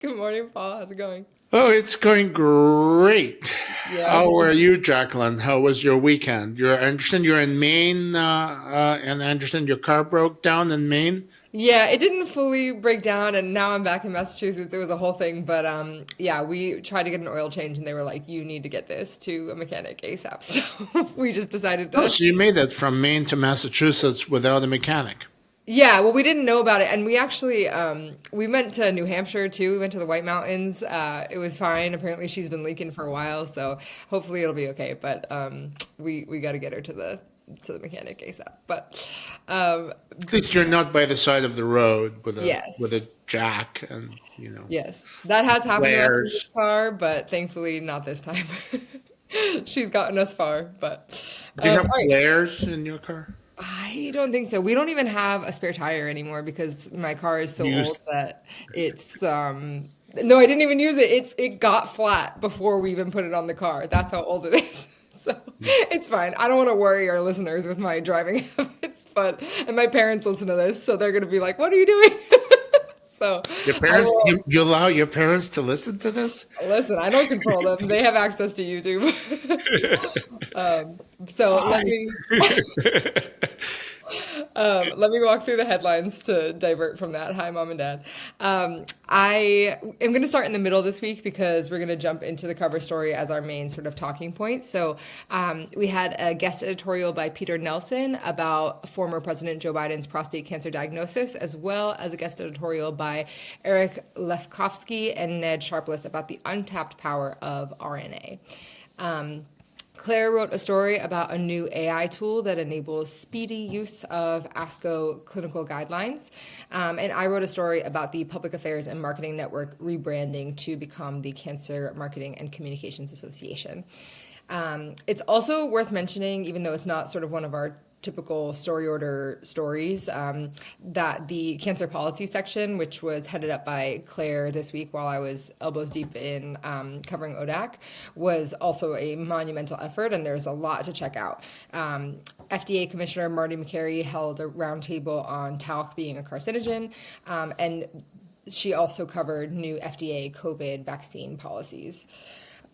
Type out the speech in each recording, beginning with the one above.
Good morning, Paul. How's it going? Oh, it's going great. Yeah, How did are you? you, Jacqueline? How was your weekend? I understand you're in Maine, and I understand your car broke down in Maine. Yeah, it didn't fully break down, and now I'm back in Massachusetts. It was a whole thing, but yeah, we tried to get an oil change, and they were like, "You need to get this to a mechanic ASAP." So we just decided Oh, to. so you made it from Maine to Massachusetts without a mechanic. Yeah, well, we didn't know about it, and we actually we went to New Hampshire too. We went to the White Mountains. It was fine. Apparently, she's been leaking for a while, so hopefully it'll be okay. But we got to get her to the mechanic ASAP. But um, At least you're not by the side of the road with a yes. jack and Yes, that has happened to us in this flares. car, but thankfully not this time. She's gotten us far, but Do you have all right. flares in your car? I don't think so. We don't even have a spare tire anymore because my car is so old Used. that it's no, I didn't even use it. It got flat before we even put it on the car. That's how old it is. So it's fine. I don't want to worry our listeners with my driving habits, but and my parents listen to this, so they're gonna be like, "What are you doing?" So Your I parents, will. you allow your parents to listen to this? Listen, I don't control them. They have access to YouTube. Um, so let Hi. me let me walk through the headlines to divert from that. Hi, mom and dad. I am going to start in the middle this week because we're going to jump into the cover story as our main sort of talking point. So we had a guest editorial by Peter Nelson about former President Joe Biden's prostate cancer diagnosis, as well as a guest editorial by Eric Lefkofsky and Ned Sharpless about the untapped power of RNA. Claire wrote a story about a new AI tool that enables speedy use of ASCO clinical guidelines. And I wrote a story about the Public Affairs and Marketing Network rebranding to become the Cancer Marketing and Communications Association. It's also worth mentioning, even though it's not sort of one of our typical story order stories, that the cancer policy section, which was headed up by Claire this week while I was elbows deep in covering ODAC, was also a monumental effort, and there's a lot to check out. FDA Commissioner Marty McCary held a roundtable on talc being a carcinogen, and she also covered new FDA COVID vaccine policies.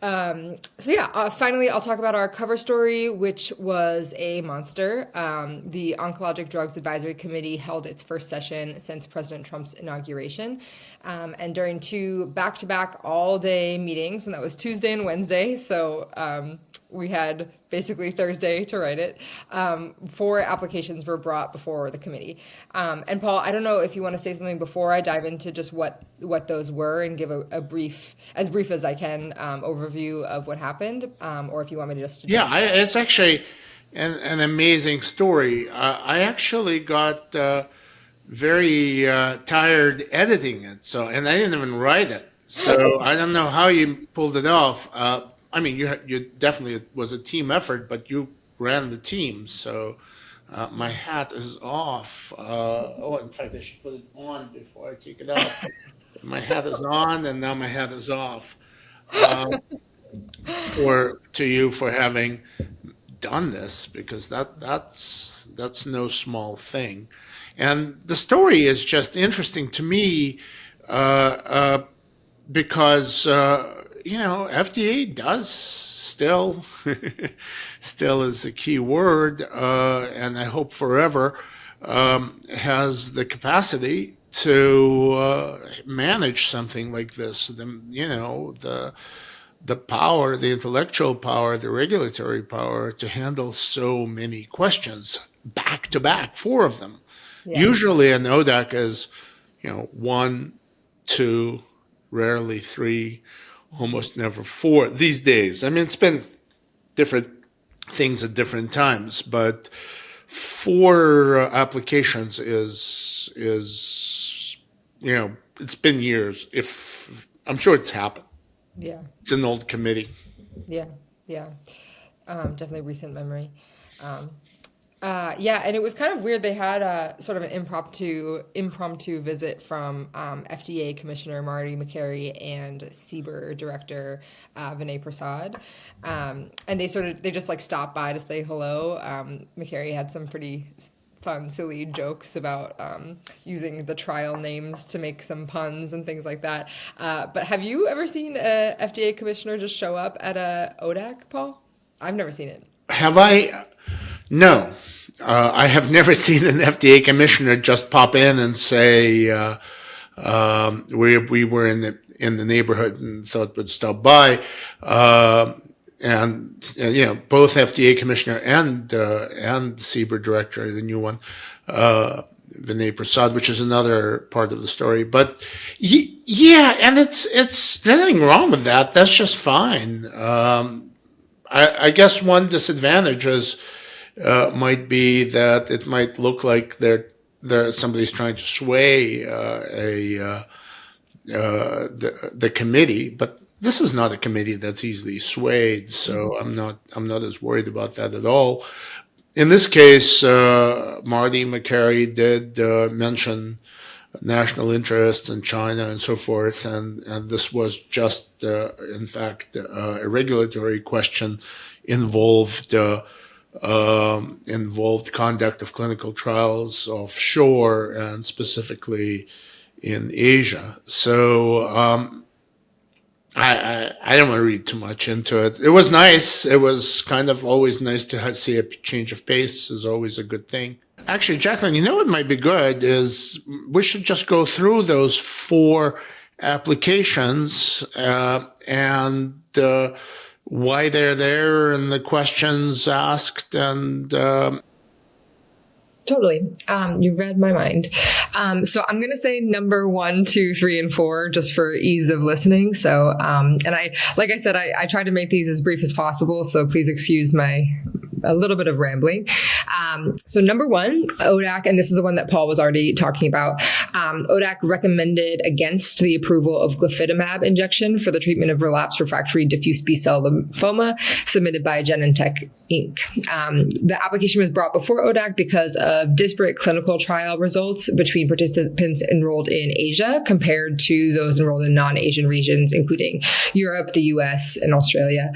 So yeah, finally, I'll talk about our cover story, which was a monster. The Oncologic Drugs Advisory Committee held its first session since President Trump's inauguration, and during two back-to-back all-day meetings, and that was Tuesday and Wednesday. So we had basically Thursday to write it. Four applications were brought before the committee. And Paul, I don't know if you want to say something before I dive into just what those were and give a brief, as brief as I can, overview of what happened, or if you want me to just to jump. It's actually an amazing story. I actually got very tired editing it, and I didn't even write it. So I don't know how you pulled it off. I mean, you definitely it was a team effort, but you ran the team. So my hat is off. Oh, in fact, I should put it on before I take it off. My hat is on, and now my hat is off. Um, for to you for having done this because that's no small thing, and the story is just interesting to me uh, uh, because FDA does still is a key word, and I hope forever has the capacity to manage something like this. The power, the intellectual power, the regulatory power to handle so many questions back to back, four of them. Yeah. Usually an ODAC is, one, two, rarely three, almost never four these days. I mean, it's been different things at different times, but four applications is it's been years. If I'm sure it's happened. Yeah. It's an old committee. Yeah. Yeah. Definitely recent memory. Um, yeah, and it was kind of weird. They had a sort of an impromptu visit from FDA Commissioner Marty McCary and CBER Director Vinay Prasad, and they just like stopped by to say hello. McCary had some pretty fun, silly jokes about using the trial names to make some puns and things like that. But have you ever seen a FDA commissioner just show up at a ODAC, Paul? I've never seen it. Have I? No. I have never seen an FDA commissioner just pop in and say, we were in the neighborhood and thought we'd stop by. And both FDA commissioner and CBER director, the new one, Vinay Prasad, which is another part of the story. But yeah, and there's nothing wrong with that. That's just fine. I guess one disadvantage is might be that it might look like somebody's trying to sway the committee, but this is not a committee that's easily swayed, so I'm not as worried about that at all. In this case, Marty McCary did mention national interest in China and so forth, and this was just, in fact, a regulatory question involved conduct of clinical trials offshore and specifically in Asia. So I don't want to read too much into it. It was nice. It was kind of always nice to see a change of pace is always a good thing. Actually, Jacquelyn, you know what might be good is we should just go through those 4 applications and why they're there and the questions asked and Totally. You read my mind. So I'm going to say number 1, 2, 3, and 4, just for ease of listening. So, and like I said, I tried to make these as brief as possible. So please excuse a little bit of rambling. So number 1, ODAC, and this is the one that Paul was already talking about. ODAC recommended against the approval of glofitamab injection for the treatment of relapsed refractory diffuse B-cell lymphoma submitted by Genentech Inc. The application was brought before ODAC because of disparate clinical trial results between participants enrolled in Asia compared to those enrolled in non-Asian regions, including Europe, the US, and Australia,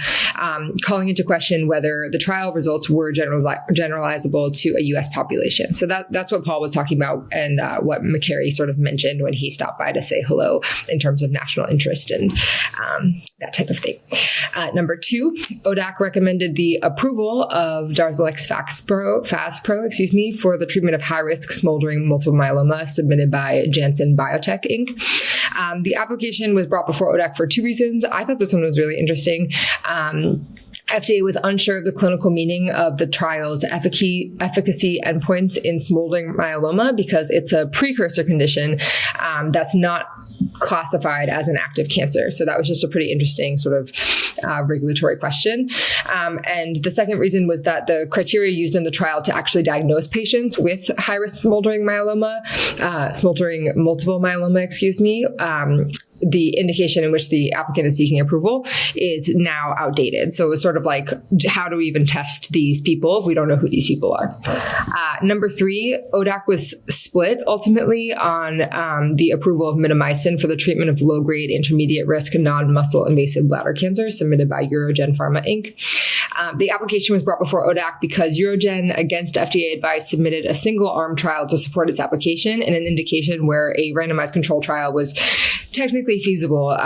calling into question whether the trial results were generalizable to a US population. So that's what Paul was talking about and what McCary sort of mentioned when he stopped by to say hello in terms of national interest and that type of thing. Number 2, ODAC recommended the approval of Darzalex Faspro, for the treatment of high-risk smoldering multiple myeloma submitted by Janssen Biotech Inc. The application was brought before ODAC for 2 reasons. I thought this one was really interesting. FDA was unsure of the clinical meaning of the trial's efficacy endpoints in smoldering myeloma because it's a precursor condition that's not classified as an active cancer. So that was just a pretty interesting sort of regulatory question. And the second reason was that the criteria used in the trial to actually diagnose patients with high-risk smoldering multiple myeloma, the indication in which the applicant is seeking approval is now outdated. So it's sort of like, how do we even test these people if we don't know who these people are? Number 3, ODAC was split ultimately on the approval of mitomycin for the treatment of low-grade intermediate risk non-muscle invasive bladder cancer submitted by Eurogen Pharma Inc. The application was brought before ODAC because Eurogen, against FDA advice, submitted a single-arm trial to support its application in an indication where a randomized control trial was technically feasible.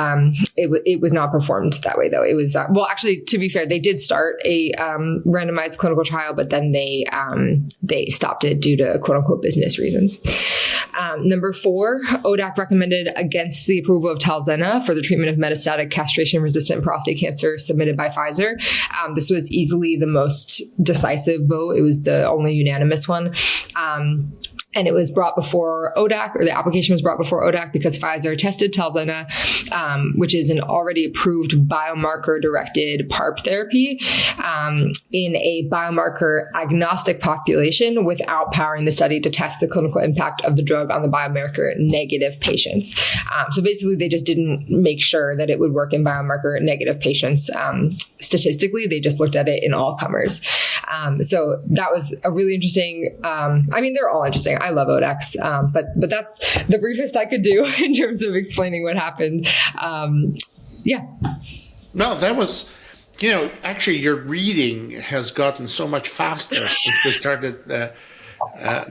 It was not performed that way, though. It was, well, actually, to be fair, they did start a randomized clinical trial, but then they stopped it due to quote-unquote business reasons. Number 4, ODAC recommended against the approval of Talzenna for the treatment of metastatic castration-resistant prostate cancer submitted by Pfizer. This was easily the most decisive vote. It was the only unanimous one. And it was brought before ODAC, or the application was brought before ODAC because Pfizer tested Talzenna, which is an already approved biomarker-directed PARP therapy, in a biomarker agnostic population without powering the study to test the clinical impact of the drug on the biomarker negative patients. So basically, they just didn't make sure that it would work in biomarker negative patients. Statistically, they just looked at it in all comers. So that was a really interesting, I mean, they're all interesting. I love ODACs, but that's the briefest I could do in terms of explaining what happened. Yeah. No, that was, actually your reading has gotten so much faster since we started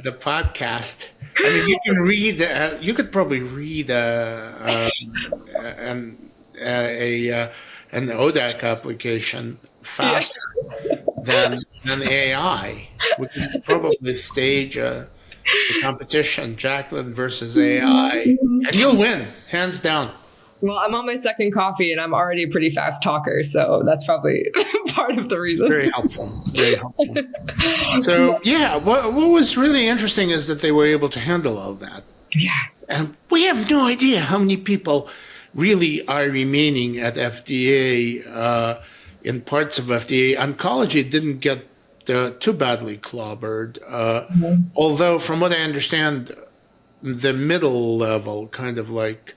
the podcast. I mean, you can read. You could probably read an ODAC application faster than AI. We could probably stage a competition, Jacquelyn versus AI, and you'll win, hands down. Well, I'm on my second coffee and I'm already a pretty fast talker, so that's probably part of the reason. Very helpful. Very helpful. So, yeah, what was really interesting is that they were able to handle all that. Yeah. And we have no idea how many people really are remaining at FDA, in parts of FDA. Oncology didn't get too badly clobbered, although from what I understand, the middle level, kind of like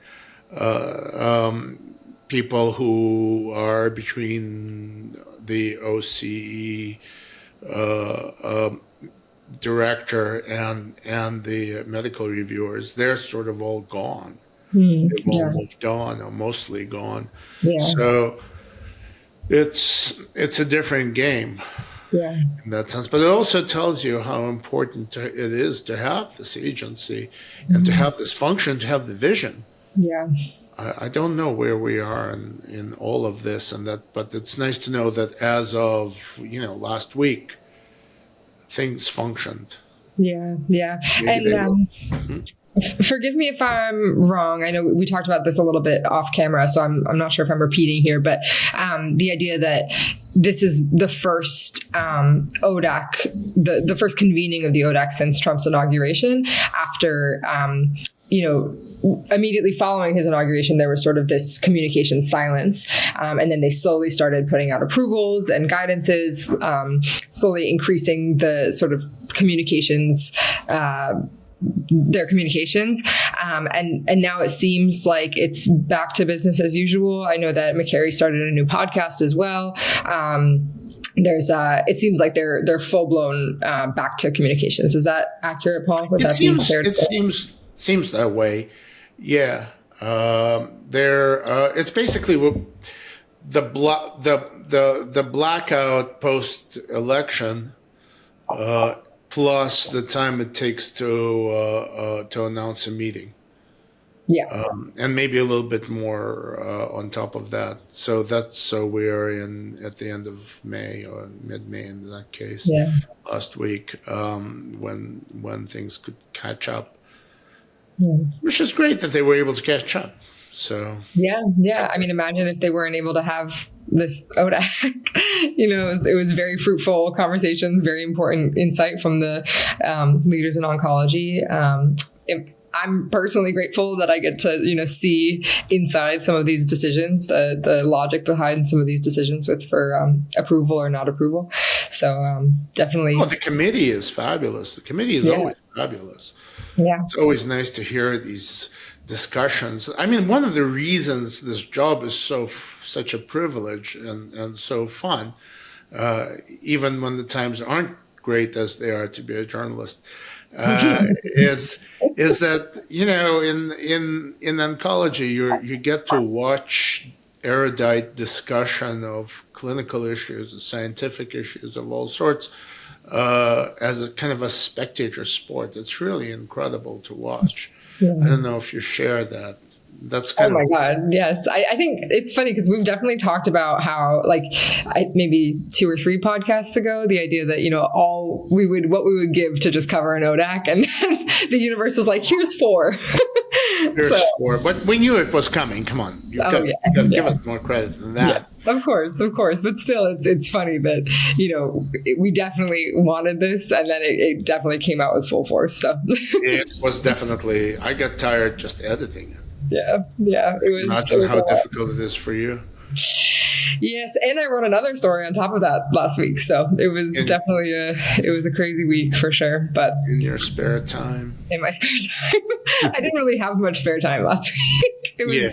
people who are between the OCE director and the medical reviewers, they're sort of all gone. They've all moved on, or mostly gone. Yeah. So it's a different game. Yeah. In that sense, but it also tells you how important it is to have this agency and to have this function, to have the vision. Yeah. I don't know where we are in all of this, but it's nice to know that as of last week, things functioned. Yeah. Yeah. And forgive me if I'm wrong. I know we talked about this a little bit off camera, so I'm not sure if I'm repeating here, but the idea that this is the first ODAC, the first convening of the ODAC since Trump's inauguration. After, immediately following his inauguration, there was sort of this communication silence. And then they slowly started putting out approvals and guidances, slowly increasing the sort of communications, their communications. And now it seems like it's back to business as usual. I know that McCary started a new podcast as well. It seems like they're full blown back to communications. Is that accurate, Paul? Would that be fair to say? Seems that way. Yeah. It's basically the blackout post election, plus the time it takes to announce a meeting. Yeah. And maybe a little bit more on top of that. So we're at the end of May or mid-May in that case. Yeah. Last week, when things could catch up. Yeah. Which is great that they were able to catch up. So yeah. I mean, imagine if they weren't able to have this ODAC. It was very fruitful conversations, very important insight from the leaders in oncology. I'm personally grateful that I get to see inside some of these decisions, the logic behind some of these decisions for approval or not approval. So definitely. Oh, the committee is fabulous. The committee is always fabulous. Yeah. It's always nice to hear these discussions. I mean, one of the reasons this job is such a privilege and so fun, even when the times aren't great as they are to be a journalist, is that in oncology you get to watch erudite discussion of clinical issues, scientific issues of all sorts, as a kind of a spectator sport. It's really incredible to watch. Yeah. I don't know if you share that. That's kind of. Oh my God. Yes. I think it's funny because we've definitely talked about how, maybe 2 or 3 podcasts ago, the idea that, what we would give to just cover an ODAC, and then the universe was like, here's 4. Here's 4. But we knew it was coming. Come on. You've got to give us more credit than that. Yes, of course. But still, it's funny that, we definitely wanted this, and then it definitely came out with full force. So it was definitely, I got tired just editing it. Yeah. It was. Imagine how difficult it is for you. Yes, and I wrote another story on top of that last week, so it was definitely a crazy week for sure. But in your spare time, in my spare time, I didn't really have much spare time last week. It was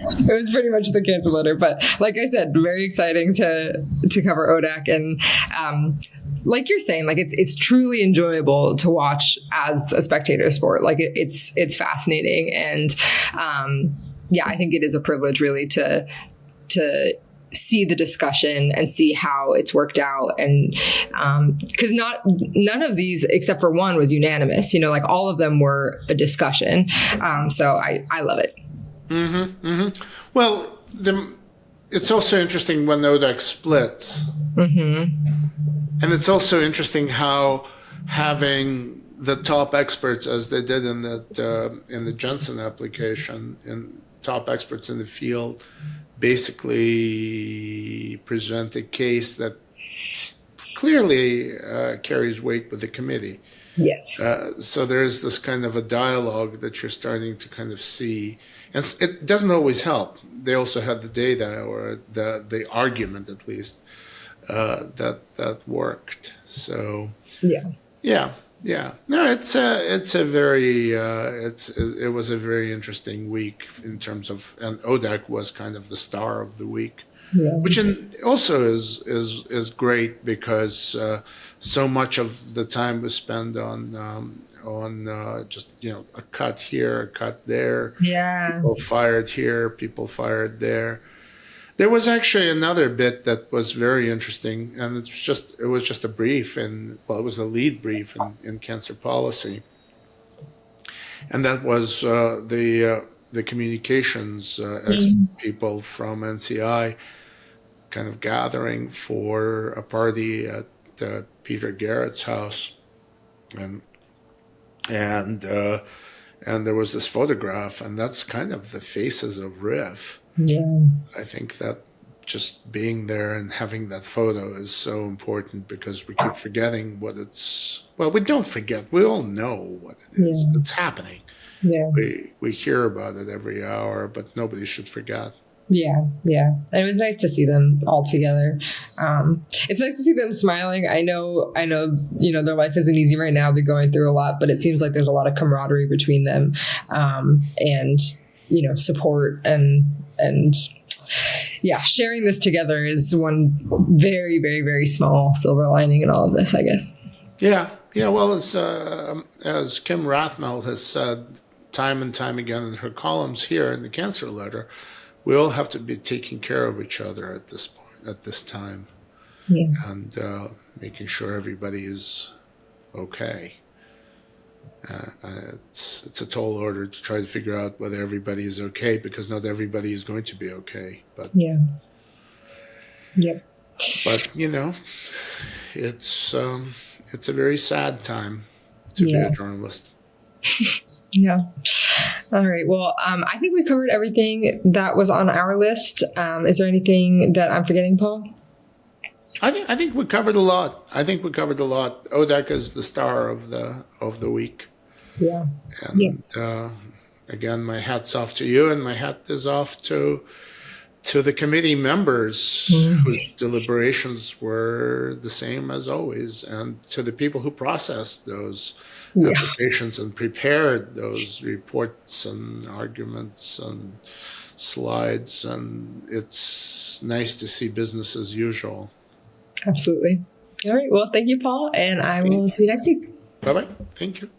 pretty much the cancel letter. But like I said, very exciting to cover ODAC, and like you're saying, it's truly enjoyable to watch as a spectator sport. It's fascinating, and I think it is a privilege really to see the discussion and see how it's worked out. And because none of these except for one was unanimous, like all of them were a discussion. So I love it. Well, it's also interesting when ODAC splits. And it's also interesting how having the top experts, as they did in the Jensen application, and top experts in the field basically present a case that clearly carries weight with the committee. Yes. So there's this kind of a dialogue that you're starting to kind of see. And it doesn't always help. They also had the data, or the argument at least, that worked. So yeah. No, it was a very interesting week in terms of, and ODAC was kind of the star of the week. Which also is great, because so much of the time was spent on just a cut here, a cut there. People fired here, people fired there. There was actually another bit that was very interesting, and it was just a brief, it was a lead brief in cancer policy, and that was the communications people from NCI kind of gathering for a party at Peter Garrett's house, and there was this photograph, and that's kind of the faces of RIF. I think that just being there and having that photo is so important, because we keep forgetting what it's. Well, we don't forget. We all know what it is. It's happening. We hear about it every hour, but nobody should forget. Yeah. It was nice to see them all together. It's nice to see them smiling. I know, their life isn't easy right now. They're going through a lot, but it seems like there's a lot of camaraderie between them, and support and sharing this together is one very, very, very small silver lining in all of this, I guess. Yeah. Well, as Kim Rathmel has said time and time again in her columns here in the Cancer Letter, we all have to be taking care of each other at this point, at this time, and making sure everybody is okay. It's a tall order to try to figure out whether everybody is okay, because not everybody is going to be okay. But But it's a very sad time to be a journalist. All right. Well, I think we covered everything that was on our list. Is there anything that I'm forgetting, Paul? I think we covered a lot. ODAC is the star of the week. And again, my hat's off to you, and my hat is off to the committee members whose deliberations were the same as always, and to the people who processed those applications and prepared those reports and arguments and slides. And it's nice to see business as usual. Absolutely. All right. Well, thank you, Paul, and I will see you next week. Bye-bye. Thank you.